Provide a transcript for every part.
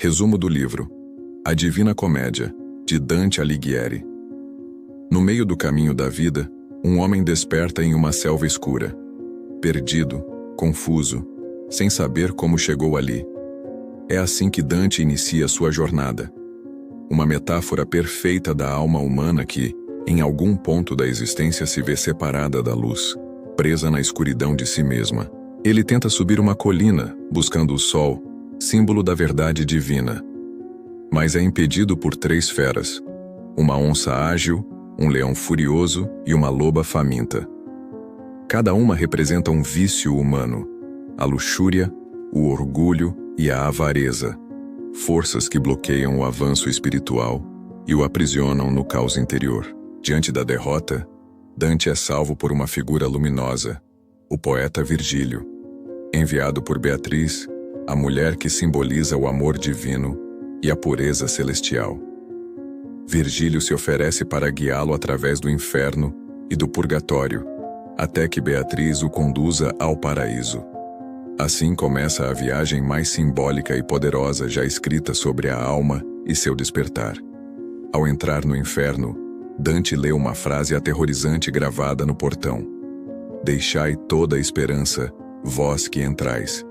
Resumo do livro: A Divina Comédia, de Dante Alighieri. No meio do caminho da vida, um homem desperta em uma selva escura. Perdido, confuso, sem saber como chegou ali. É assim que Dante inicia sua jornada. Uma metáfora perfeita da alma humana que, em algum ponto da existência, se vê separada da luz, presa na escuridão de si mesma. Ele tenta subir uma colina, buscando o sol, símbolo da verdade divina. Mas é impedido por 3 feras: uma onça ágil, um leão furioso e uma loba faminta. Cada uma representa um vício humano: a luxúria, o orgulho e a avareza, forças que bloqueiam o avanço espiritual e o aprisionam no caos interior. Diante da derrota, Dante é salvo por uma figura luminosa, o poeta Virgílio, enviado por Beatriz, a mulher que simboliza o amor divino e a pureza celestial. Virgílio se oferece para guiá-lo através do inferno e do purgatório, até que Beatriz o conduza ao paraíso. Assim começa a viagem mais simbólica e poderosa já escrita sobre a alma e seu despertar. Ao entrar no inferno, Dante lê uma frase aterrorizante gravada no portão: "Deixai toda a esperança, vós que entrais."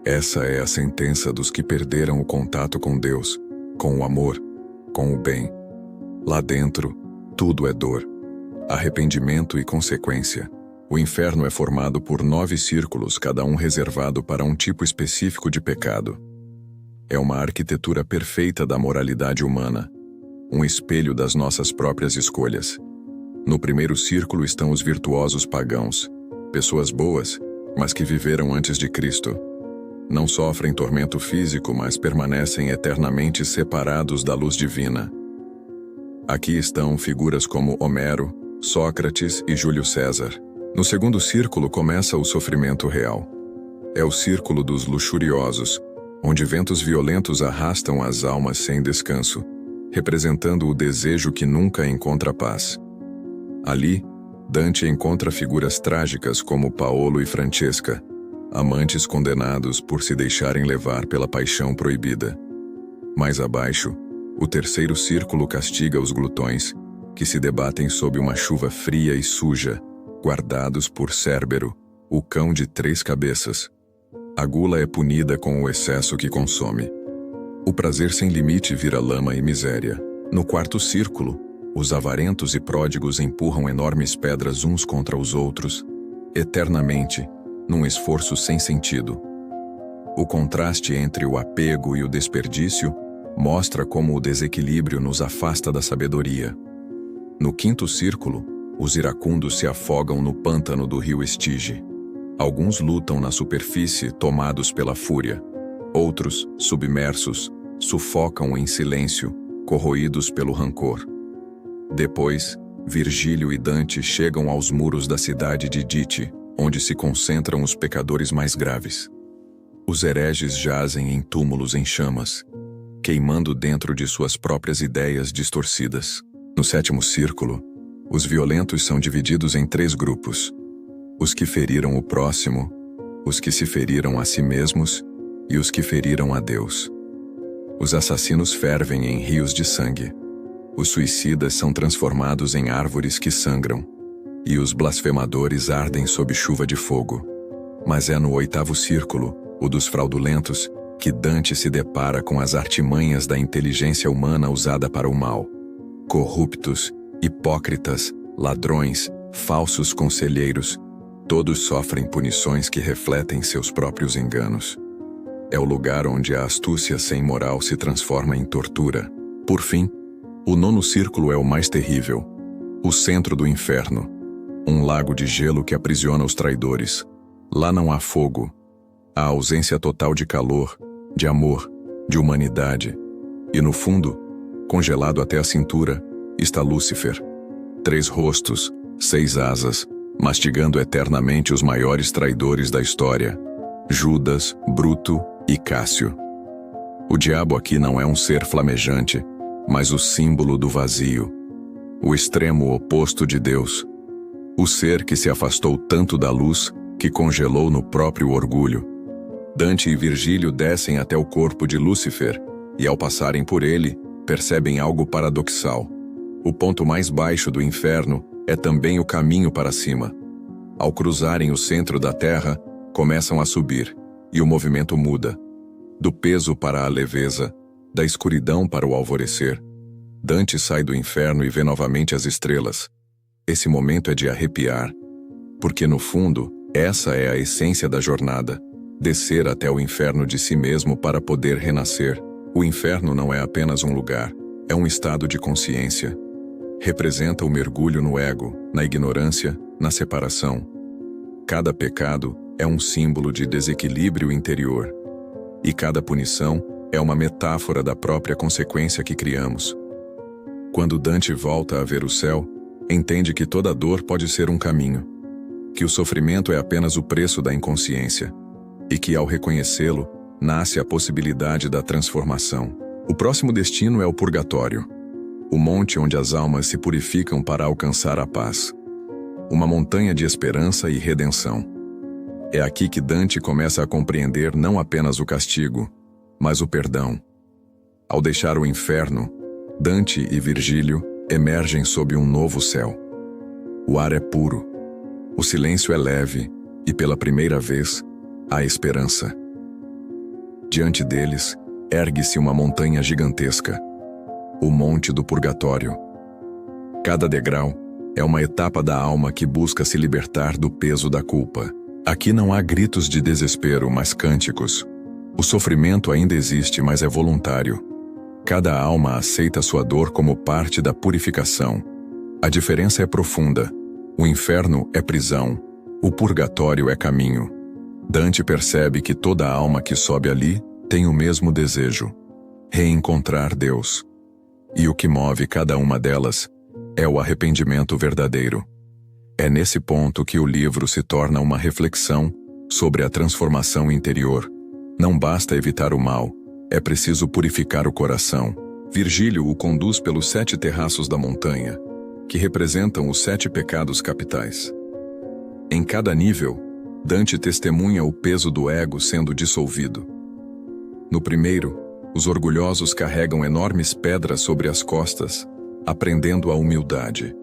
Essa é a sentença dos que perderam o contato com Deus, com o amor, com o bem. Lá dentro, tudo é dor, arrependimento e consequência. O inferno é formado por 9 círculos, cada um reservado para um tipo específico de pecado. É uma arquitetura perfeita da moralidade humana, um espelho das nossas próprias escolhas. No primeiro círculo estão os virtuosos pagãos, pessoas boas, mas que viveram antes de Cristo. Não sofrem tormento físico, mas permanecem eternamente separados da luz divina. Aqui estão figuras como Homero, Sócrates e Júlio César. No segundo círculo começa o sofrimento real. É o círculo dos luxuriosos, onde ventos violentos arrastam as almas sem descanso, representando o desejo que nunca encontra paz. Ali, Dante encontra figuras trágicas como Paolo e Francesca, amantes condenados por se deixarem levar pela paixão proibida. Mais abaixo, o terceiro círculo castiga os glutões, que se debatem sob uma chuva fria e suja, guardados por Cérbero, o cão de 3 cabeças. A gula é punida com o excesso que consome. O prazer sem limite vira lama e miséria. No quarto círculo, os avarentos e pródigos empurram enormes pedras uns contra os outros, eternamente, num esforço sem sentido. O contraste entre o apego e o desperdício mostra como o desequilíbrio nos afasta da sabedoria. No quinto círculo, os iracundos se afogam no pântano do rio Estige. Alguns lutam na superfície, tomados pela fúria. Outros, submersos, sufocam em silêncio, corroídos pelo rancor. Depois, Virgílio e Dante chegam aos muros da cidade de Dite, onde se concentram os pecadores mais graves. Os hereges jazem em túmulos em chamas, queimando dentro de suas próprias ideias distorcidas. No sétimo círculo, os violentos são divididos em 3 grupos: os que feriram o próximo, os que se feriram a si mesmos e os que feriram a Deus. Os assassinos fervem em rios de sangue. Os suicidas são transformados em árvores que sangram, e os blasfemadores ardem sob chuva de fogo. Mas é no 8º círculo, o dos fraudulentos, que Dante se depara com as artimanhas da inteligência humana usada para o mal. Corruptos, hipócritas, ladrões, falsos conselheiros, todos sofrem punições que refletem seus próprios enganos. É o lugar onde a astúcia sem moral se transforma em tortura. Por fim, o 9º círculo é o mais terrível, o centro do inferno, um lago de gelo que aprisiona os traidores. Lá não há fogo, há ausência total de calor, de amor, de humanidade. E no fundo, congelado até a cintura, está Lúcifer. 3 rostos, 6 asas, mastigando eternamente os maiores traidores da história: Judas, Bruto e Cássio. O diabo aqui não é um ser flamejante, mas o símbolo do vazio, o extremo oposto de Deus, o ser que se afastou tanto da luz que congelou no próprio orgulho. Dante e Virgílio descem até o corpo de Lúcifer e ao passarem por ele, percebem algo paradoxal. O ponto mais baixo do inferno é também o caminho para cima. Ao cruzarem o centro da terra, começam a subir, e o movimento muda. Do peso para a leveza, da escuridão para o alvorecer. Dante sai do inferno e vê novamente as estrelas. Esse momento é de arrepiar, porque no fundo, essa é a essência da jornada. Descer até o inferno de si mesmo para poder renascer. O inferno não é apenas um lugar, é um estado de consciência. Representa o mergulho no ego, na ignorância, na separação. Cada pecado é um símbolo de desequilíbrio interior. E cada punição é uma metáfora da própria consequência que criamos. Quando Dante volta a ver o céu, entende que toda dor pode ser um caminho, que o sofrimento é apenas o preço da inconsciência, e que ao reconhecê-lo, nasce a possibilidade da transformação. O próximo destino é o purgatório, o monte onde as almas se purificam para alcançar a paz. Uma montanha de esperança e redenção. É aqui que Dante começa a compreender não apenas o castigo, mas o perdão. Ao deixar o inferno, Dante e Virgílio emergem sob um novo céu. O ar é puro, o silêncio é leve e, pela primeira vez, há esperança. Diante deles, ergue-se uma montanha gigantesca, o Monte do Purgatório. Cada degrau é uma etapa da alma que busca se libertar do peso da culpa. Aqui não há gritos de desespero, mas cânticos. O sofrimento ainda existe, mas é voluntário. Cada alma aceita sua dor como parte da purificação. A diferença é profunda. O inferno é prisão, o purgatório é caminho. Dante percebe que toda alma que sobe ali tem o mesmo desejo: reencontrar Deus. E o que move cada uma delas é o arrependimento verdadeiro. É nesse ponto que o livro se torna uma reflexão sobre a transformação interior. Não basta evitar o mal, é preciso purificar o coração. Virgílio o conduz pelos 7 terraços da montanha, que representam os 7 pecados capitais. Em cada nível, Dante testemunha o peso do ego sendo dissolvido. No primeiro, os orgulhosos carregam enormes pedras sobre as costas, aprendendo a humildade.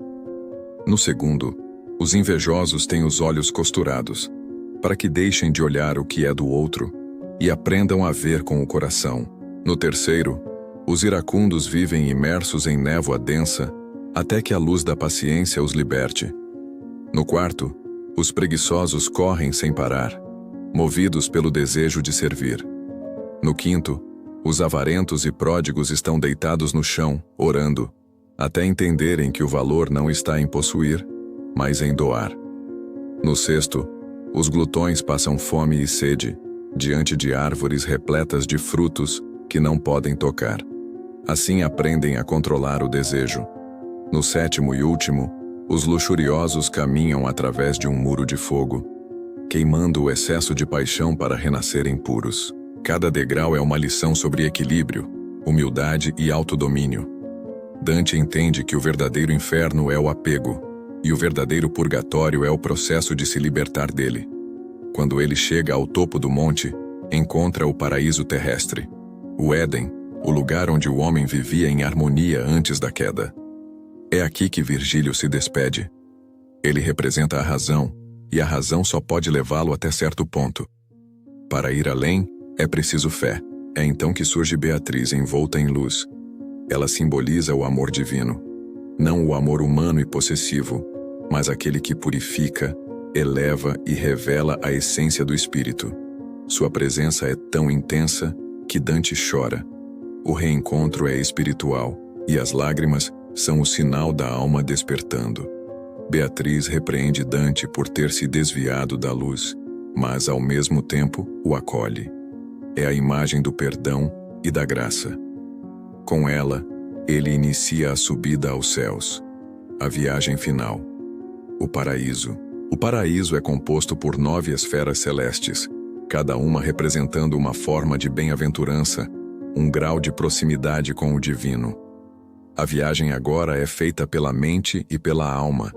No segundo, os invejosos têm os olhos costurados, para que deixem de olhar o que é do outro e aprendam a ver com o coração. No terceiro, os iracundos vivem imersos em névoa densa, até que a luz da paciência os liberte. No quarto, os preguiçosos correm sem parar, movidos pelo desejo de servir. No quinto, os avarentos e pródigos estão deitados no chão, orando, até entenderem que o valor não está em possuir, mas em doar. No sexto, os glutões passam fome e sede, diante de árvores repletas de frutos que não podem tocar. Assim aprendem a controlar o desejo. No sétimo e último, os luxuriosos caminham através de um muro de fogo, queimando o excesso de paixão para renascerem puros. Cada degrau é uma lição sobre equilíbrio, humildade e autodomínio. Dante entende que o verdadeiro inferno é o apego, e o verdadeiro purgatório é o processo de se libertar dele. Quando ele chega ao topo do monte, encontra o paraíso terrestre, o Éden, o lugar onde o homem vivia em harmonia antes da queda. É aqui que Virgílio se despede. Ele representa a razão, e a razão só pode levá-lo até certo ponto. Para ir além, é preciso fé. É então que surge Beatriz envolta em luz. Ela simboliza o amor divino. Não o amor humano e possessivo, mas aquele que purifica, eleva e revela a essência do espírito. Sua presença é tão intensa que Dante chora. O reencontro é espiritual, e as lágrimas são o sinal da alma despertando. Beatriz repreende Dante por ter se desviado da luz, mas ao mesmo tempo o acolhe. É a imagem do perdão e da graça. Com ela, ele inicia a subida aos céus, a viagem final, o paraíso. O paraíso é composto por 9 esferas celestes, cada uma representando uma forma de bem-aventurança, um grau de proximidade com o divino. A viagem agora é feita pela mente e pela alma,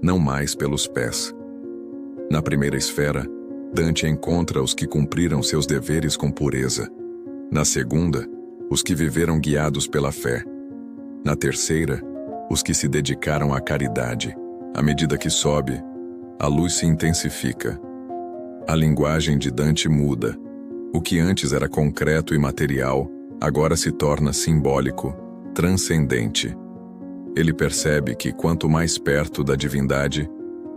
não mais pelos pés. Na primeira esfera, Dante encontra os que cumpriram seus deveres com pureza. Na segunda, os que viveram guiados pela fé. Na terceira, os que se dedicaram à caridade. À medida que sobe, a luz se intensifica. A linguagem de Dante muda. O que antes era concreto e material, agora se torna simbólico, transcendente. Ele percebe que quanto mais perto da divindade,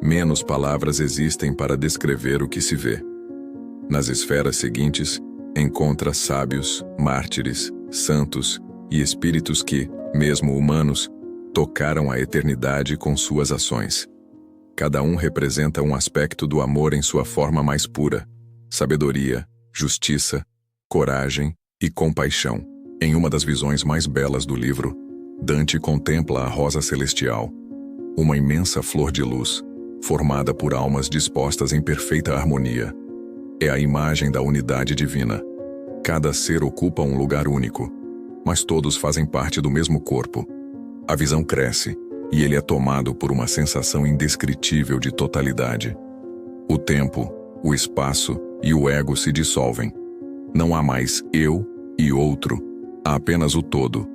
menos palavras existem para descrever o que se vê. Nas esferas seguintes, encontra sábios, mártires, santos e espíritos que, mesmo humanos, tocaram a eternidade com suas ações. Cada um representa um aspecto do amor em sua forma mais pura: sabedoria, justiça, coragem e compaixão. Em uma das visões mais belas do livro, Dante contempla a rosa celestial, uma imensa flor de luz, formada por almas dispostas em perfeita harmonia. É a imagem da unidade divina. Cada ser ocupa um lugar único, mas todos fazem parte do mesmo corpo. A visão cresce, e ele é tomado por uma sensação indescritível de totalidade. O tempo, o espaço e o ego se dissolvem. Não há mais eu e outro, há apenas o todo.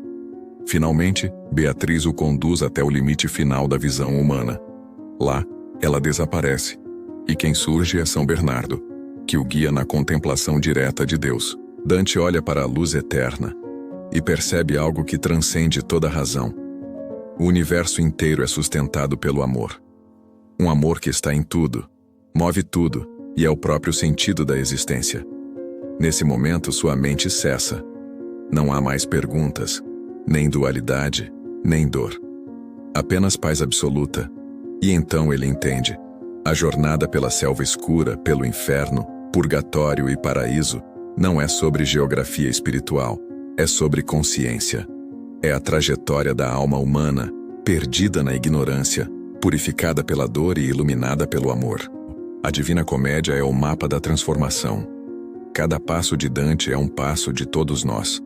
Finalmente, Beatriz o conduz até o limite final da visão humana. Lá, ela desaparece, e quem surge é São Bernardo, que o guia na contemplação direta de Deus. Dante olha para a luz eterna e percebe algo que transcende toda razão. O universo inteiro é sustentado pelo amor. Um amor que está em tudo, move tudo e é o próprio sentido da existência. Nesse momento, sua mente cessa. Não há mais perguntas, nem dualidade, nem dor. Apenas paz absoluta. E então ele entende. A jornada pela selva escura, pelo inferno, purgatório e paraíso, não é sobre geografia espiritual, é sobre consciência. É a trajetória da alma humana, perdida na ignorância, purificada pela dor e iluminada pelo amor. A Divina Comédia é o mapa da transformação. Cada passo de Dante é um passo de todos nós.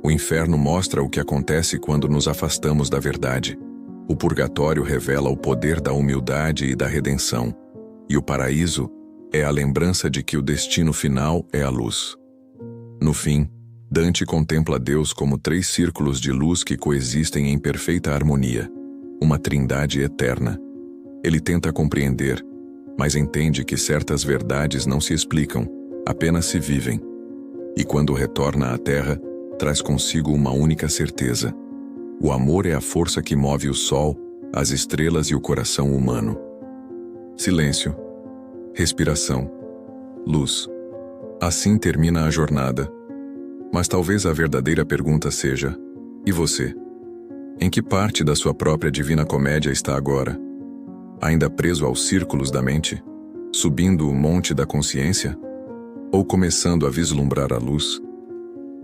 O inferno mostra o que acontece quando nos afastamos da verdade. O purgatório revela o poder da humildade e da redenção. E o paraíso é a lembrança de que o destino final é a luz. No fim, Dante contempla Deus como 3 círculos de luz que coexistem em perfeita harmonia, uma trindade eterna. Ele tenta compreender, mas entende que certas verdades não se explicam, apenas se vivem. E quando retorna à Terra, traz consigo uma única certeza: o amor é a força que move o sol, as estrelas e o coração humano. Silêncio. Respiração. Luz. Assim termina a jornada. Mas talvez a verdadeira pergunta seja: e você? Em que parte da sua própria Divina Comédia está agora? Ainda preso aos círculos da mente? Subindo o monte da consciência? Ou começando a vislumbrar a luz?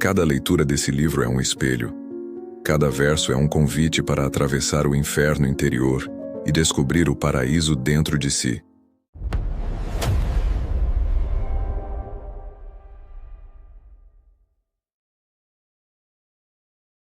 Cada leitura desse livro é um espelho. Cada verso é um convite para atravessar o inferno interior e descobrir o paraíso dentro de si.